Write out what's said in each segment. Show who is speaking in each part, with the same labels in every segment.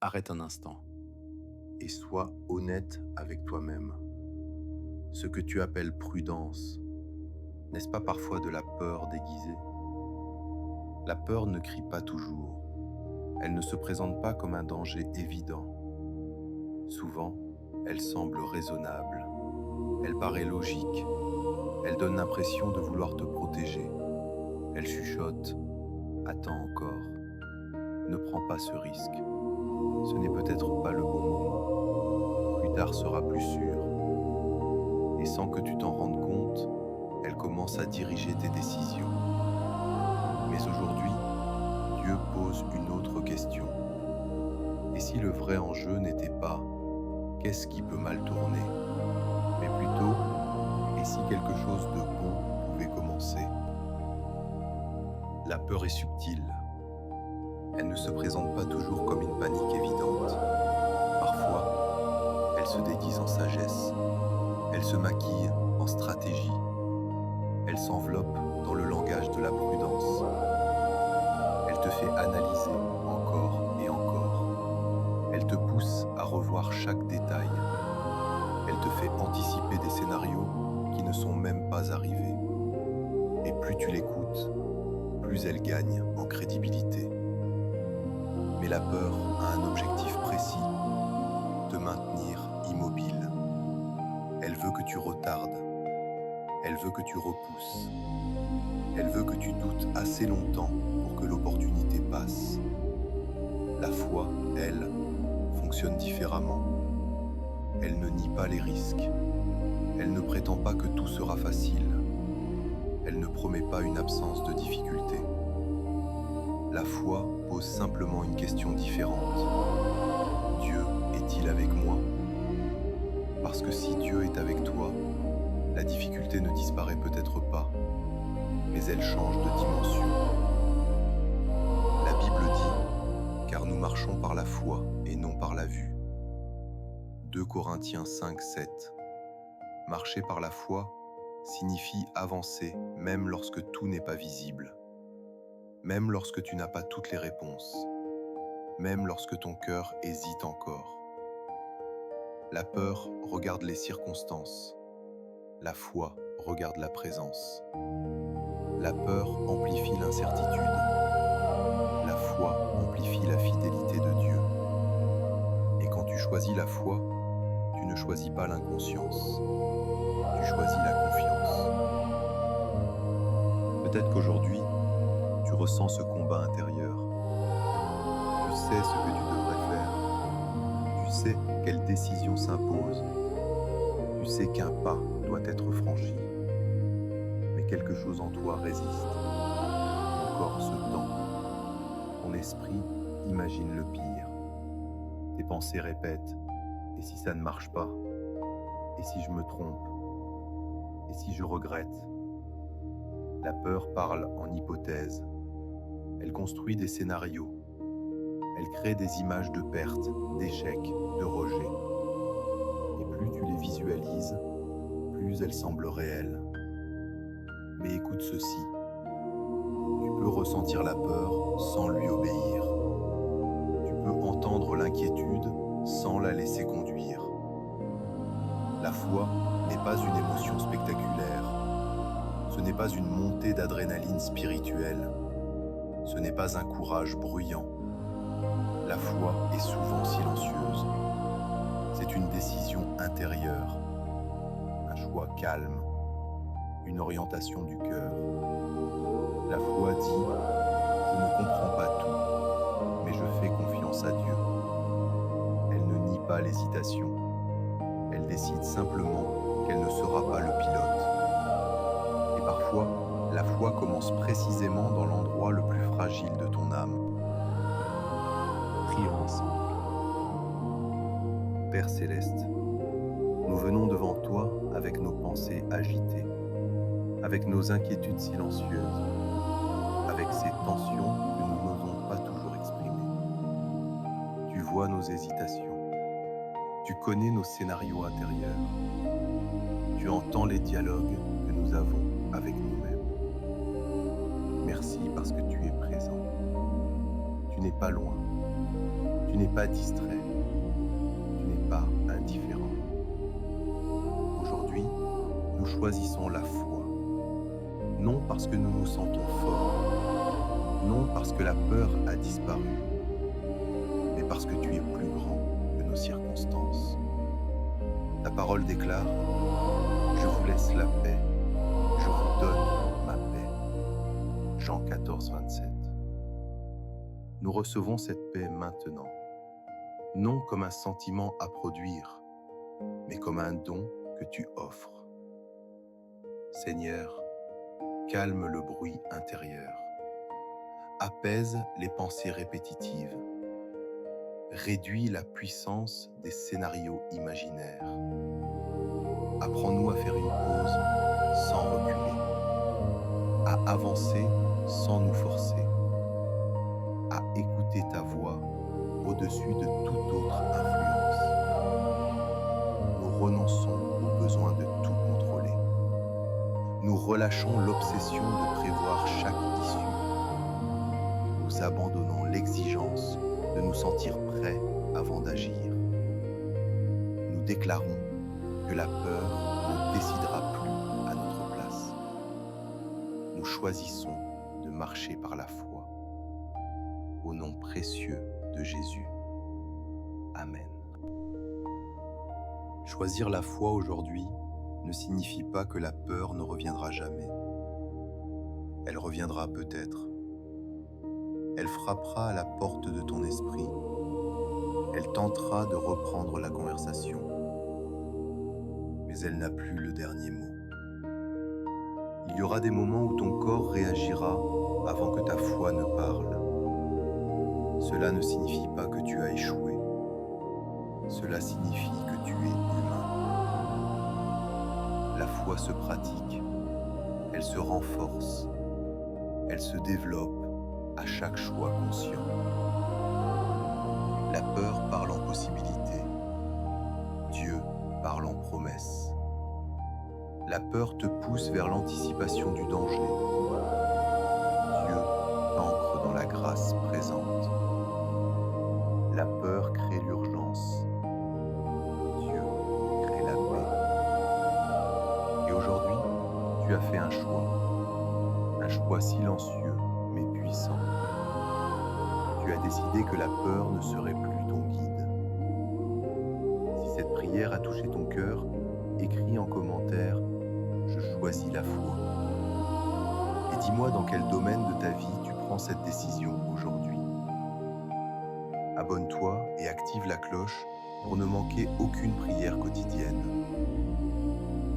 Speaker 1: Arrête un instant et sois honnête avec toi-même. Ce que tu appelles prudence, n'est-ce pas parfois de la peur déguisée? La peur ne crie pas toujours. Elle ne se présente pas comme un danger évident. Souvent, elle semble raisonnable. Elle paraît logique. Elle donne l'impression de vouloir te protéger. Elle chuchote. Attends encore. Ne prends pas ce risque. Ce n'est peut-être pas le bon moment. Plus tard sera plus sûr. Et sans que tu t'en rendes compte, elle commence à diriger tes décisions. Mais aujourd'hui, Dieu pose une autre question. Et si le vrai enjeu n'était pas qu'est-ce qui peut mal tourner, mais plutôt et si quelque chose de bon pouvait commencer? La peur est subtile. Elle ne se présente pas toujours comme une panique évidente. Parfois, elle se déguise en sagesse. Elle se maquille en stratégie. Elle s'enveloppe dans le langage de la prudence. Elle te fait analyser encore et encore. Elle te pousse à revoir chaque détail. Elle te fait anticiper des scénarios qui ne sont même pas arrivés. Et plus tu l'écoutes, plus elle gagne en crédibilité. Mais la peur a un objectif précis, te maintenir immobile. Elle veut que tu retardes. Elle veut que tu repousses. Elle veut que tu doutes assez longtemps pour que l'opportunité passe. La foi, elle, fonctionne différemment. Elle ne nie pas les risques. Elle ne prétend pas que tout sera facile. Elle ne promet pas une absence de difficulté. La foi pose simplement une question différente. Dieu est-il avec moi? Parce que si Dieu est avec toi, la difficulté ne disparaît peut-être pas, mais elle change de dimension. La Bible dit, car nous marchons par la foi et non par la vue. 2 Corinthiens 5, 7. Marcher par la foi signifie avancer même lorsque tout n'est pas visible, même lorsque tu n'as pas toutes les réponses, même lorsque ton cœur hésite encore. La peur regarde les circonstances, la foi regarde la présence. La peur amplifie l'incertitude, la foi amplifie la fidélité de Dieu. Et quand tu choisis la foi, tu ne choisis pas l'inconscience, tu choisis la confiance. Peut-être qu'aujourd'hui, tu ressens ce combat intérieur. Tu sais ce que tu devrais faire. Tu sais quelle décision s'impose. Tu sais qu'un pas doit être franchi. Mais quelque chose en toi résiste. Ton corps se tend. Ton esprit imagine le pire. Tes pensées répètent « Et si ça ne marche pas? Et si je me trompe? Et si je regrette ?» La peur parle en hypothèse. Elle construit des scénarios. Elle crée des images de perte, d'échec, de rejet. Et plus tu les visualises, plus elles semblent réelles. Mais écoute ceci. Tu peux ressentir la peur sans lui obéir. Tu peux entendre l'inquiétude sans la laisser conduire. La foi n'est pas une émotion spectaculaire. Ce n'est pas une montée d'adrénaline spirituelle. Ce n'est pas un courage bruyant. La foi est souvent silencieuse. C'est une décision intérieure, un choix calme, une orientation du cœur. La foi dit « Je ne comprends pas tout, mais je fais confiance à Dieu ». Elle ne nie pas l'hésitation. Elle décide simplement qu'elle ne sera pas le pilote. Et parfois, la foi commence précisément dans l'endroit le plus fragile de ton âme. Prions ensemble. Père Céleste, nous venons devant toi avec nos pensées agitées, avec nos inquiétudes silencieuses, avec ces tensions que nous n'osons pas toujours exprimer. Tu vois nos hésitations, tu connais nos scénarios intérieurs, tu entends les dialogues que nous avons avec nous-mêmes. Merci parce que tu es présent. Tu n'es pas loin. Tu n'es pas distrait, tu n'es pas indifférent. Aujourd'hui, nous choisissons la foi, non parce que nous nous sentons forts, non parce que la peur a disparu, mais parce que tu es plus grand que nos circonstances. Ta parole déclare: je vous laisse la paix, je vous donne ma paix. Jean 14, 27. Nous recevons cette paix maintenant, non comme un sentiment à produire, mais comme un don que tu offres. Seigneur, calme le bruit intérieur, apaise les pensées répétitives, réduis la puissance des scénarios imaginaires. Apprends-nous à faire une pause sans reculer, à avancer sans nous forcer, à écouter ta voix au-dessus de toute autre influence. Nous renonçons au besoin de tout contrôler. Nous relâchons l'obsession de prévoir chaque issue. Nous abandonnons l'exigence de nous sentir prêts avant d'agir. Nous déclarons que la peur ne décidera plus à notre place. Nous choisissons de marcher par la foi. Au nom précieux de Jésus. Amen. Choisir la foi aujourd'hui ne signifie pas que la peur ne reviendra jamais. Elle reviendra peut-être. Elle frappera à la porte de ton esprit. Elle tentera de reprendre la conversation. Mais elle n'a plus le dernier mot. Il y aura des moments où ton corps réagira avant que ta foi ne parle. Cela ne signifie pas que tu as échoué. Cela signifie que tu es humain. La foi se pratique, elle se renforce, elle se développe à chaque choix conscient. La peur parle en possibilité, Dieu parle en promesse. La peur te pousse vers l'anticipation du danger. Dieu t'ancre dans la grâce présente. La peur crée l'urgence. Dieu crée la paix. Et aujourd'hui, tu as fait un choix silencieux mais puissant. Tu as décidé que la peur ne serait plus ton guide. Si cette prière a touché ton cœur, écris en commentaire « Je choisis la foi ». Et dis-moi dans quel domaine de ta vie tu prends cette décision aujourd'hui. Abonne-toi et active la cloche pour ne manquer aucune prière quotidienne.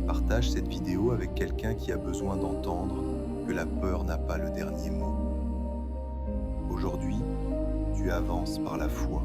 Speaker 1: Partage cette vidéo avec quelqu'un qui a besoin d'entendre que la peur n'a pas le dernier mot. Aujourd'hui, tu avances par la foi.